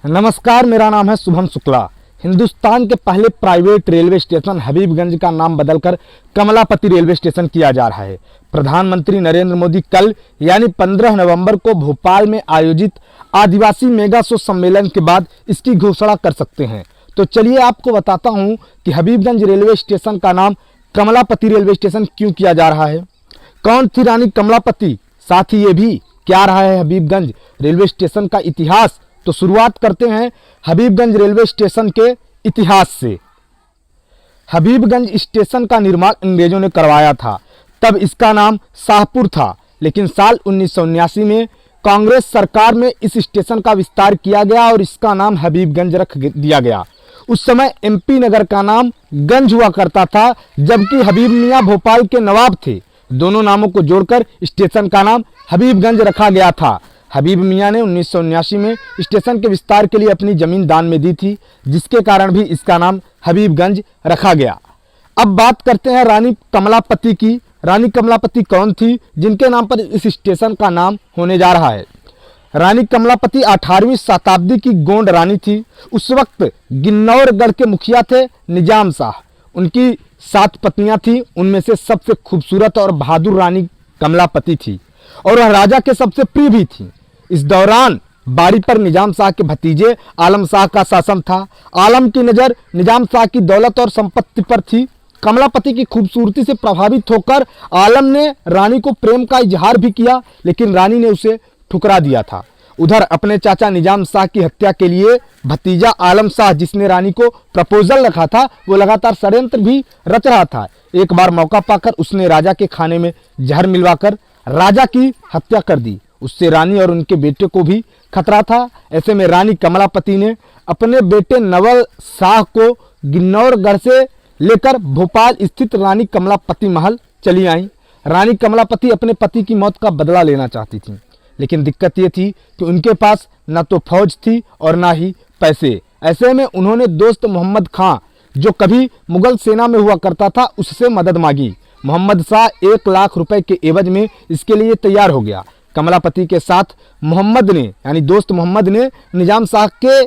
नमस्कार, मेरा नाम है शुभम शुक्ला। हिंदुस्तान के पहले प्राइवेट रेलवे स्टेशन हबीबगंज का नाम बदलकर कमलापति रेलवे स्टेशन किया जा रहा है। प्रधानमंत्री नरेंद्र मोदी कल यानी 15 नवंबर को भोपाल में आयोजित आदिवासी मेगा शो सम्मेलन के बाद इसकी घोषणा कर सकते हैं। तो चलिए आपको बताता हूं कि हबीबगंज रेलवे स्टेशन का नाम कमलापति रेलवे स्टेशन क्यों किया जा रहा है, कौन थी रानी कमलापति, साथ ही ये भी क्या रहा है हबीबगंज रेलवे स्टेशन का इतिहास। तो शुरुआत करते हैं हबीबगंज रेलवे स्टेशन के इतिहास से। हबीबगंज स्टेशन का निर्माण अंग्रेजों ने करवाया था, तब इसका नाम शाहपुर था, लेकिन साल 1979 में कांग्रेस सरकार में इस स्टेशन का विस्तार किया गया और इसका नाम हबीबगंज रख दिया गया। उस समय एमपी नगर का नाम गंज हुआ करता था, जबकि हबीब मियाँ भोपाल के नवाब थे। दोनों नामों को जोड़कर स्टेशन का नाम हबीबगंज रखा गया था। हबीब मियाँ ने 1979 में स्टेशन के विस्तार के लिए अपनी जमीन दान में दी थी, जिसके कारण भी इसका नाम हबीबगंज रखा गया। अब बात करते हैं रानी कमलापति की। रानी कमलापति कौन थी जिनके नाम पर इस स्टेशन का नाम होने जा रहा है। रानी कमलापति 18वीं शताब्दी की गोंड रानी थी। उस वक्त गिन्नौरगढ़ के मुखिया थे निजाम शाह। उनकी 7 पत्नियां थी, उनमें से सबसे खूबसूरत और बहादुर रानी कमलापति थी और वह राजा के सबसे प्रिय भी थी। इस दौरान बारी पर निजाम शाह के भतीजे आलम शाह का शासन था। आलम की नज़र निजाम शाह की दौलत और संपत्ति पर थी। कमलापति की खूबसूरती से प्रभावित होकर आलम ने रानी को प्रेम का इजहार भी किया, लेकिन रानी ने उसे ठुकरा दिया था। उधर अपने चाचा निजाम शाह की हत्या के लिए भतीजा आलम शाह, जिसने रानी को प्रपोजल रखा था, वो लगातार षड्यंत्र भी रच रहा था। एक बार मौका पाकर उसने राजा के खाने में जहर मिलवाकर राजा की हत्या कर दी। उससे रानी और उनके बेटे को भी खतरा था। ऐसे में रानी कमलापति ने अपने बेटे नवल शाह को गिन्नौरगढ़ से लेकर भोपाल स्थित रानी कमलापति महल चली आई। रानी कमलापति अपने पति की मौत का बदला लेना चाहती थी, लेकिन दिक्कत ये थी कि उनके पास न तो फौज थी और ना ही पैसे। ऐसे में उन्होंने दोस्त मोहम्मद खां, जो कभी मुगल सेना में हुआ करता था, उससे मदद मांगी। मोहम्मद शाह 1 लाख रुपए के एवज में इसके लिए तैयार हो गया। कमलापति के साथ मोहम्मद ने यानी दोस्त मोहम्मद ने निजाम शाह के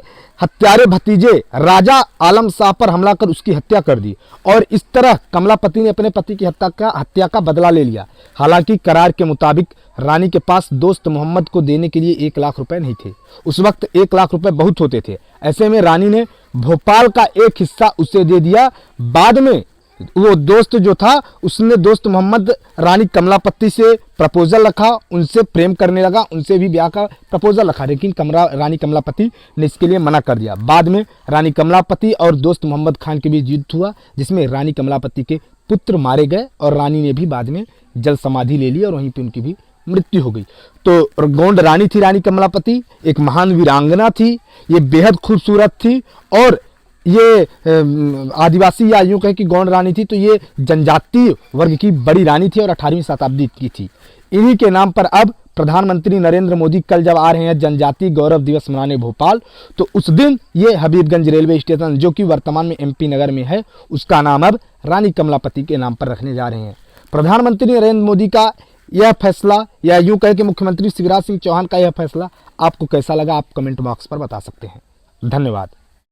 हत्यारे भतीजे राजा आलम शाह पर हमला कर उसकी हत्या कर दी और इस तरह कमलापति ने अपने पति की हत्या का बदला ले लिया। हालांकि करार के मुताबिक रानी के पास दोस्त मोहम्मद को देने के लिए 1 लाख रुपए नहीं थे। उस वक्त 1 लाख रुपए बहुत होते थे। ऐसे में रानी ने भोपाल का एक हिस्सा उसे दे दिया। बाद में वो दोस्त जो था, उसने दोस्त मोहम्मद रानी कमलापति से प्रपोजल रखा, उनसे प्रेम करने लगा, उनसे भी ब्याह का प्रपोजल रखा, लेकिन रानी कमलापति ने इसके लिए मना कर दिया। बाद में रानी कमलापति और दोस्त मोहम्मद खान के बीच युद्ध हुआ, जिसमें रानी कमलापति के पुत्र मारे गए और रानी ने भी बाद में जल समाधि ले ली और वहीं पर उनकी भी मृत्यु हो गई। तो गोंड रानी थी रानी कमलापति, एक महान वीरांगना थी। ये बेहद खूबसूरत थी और ये आदिवासी या यूँ कहें कि गौंड रानी थी, तो ये जनजातीय वर्ग की बड़ी रानी थी और 18वीं शताब्दी की थी। इन्हीं के नाम पर अब प्रधानमंत्री नरेंद्र मोदी कल जब आ रहे हैं जनजातीय गौरव दिवस मनाने भोपाल, तो उस दिन ये हबीबगंज रेलवे स्टेशन, जो कि वर्तमान में एमपी नगर में है, उसका नाम अब रानी कमलापति के नाम पर रखने जा रहे हैं। प्रधानमंत्री नरेंद्र मोदी का यह फैसला या यूँ कहें कि मुख्यमंत्री शिवराज सिंह चौहान का यह फैसला आपको कैसा लगा, आप कमेंट बॉक्स पर बता सकते हैं। धन्यवाद।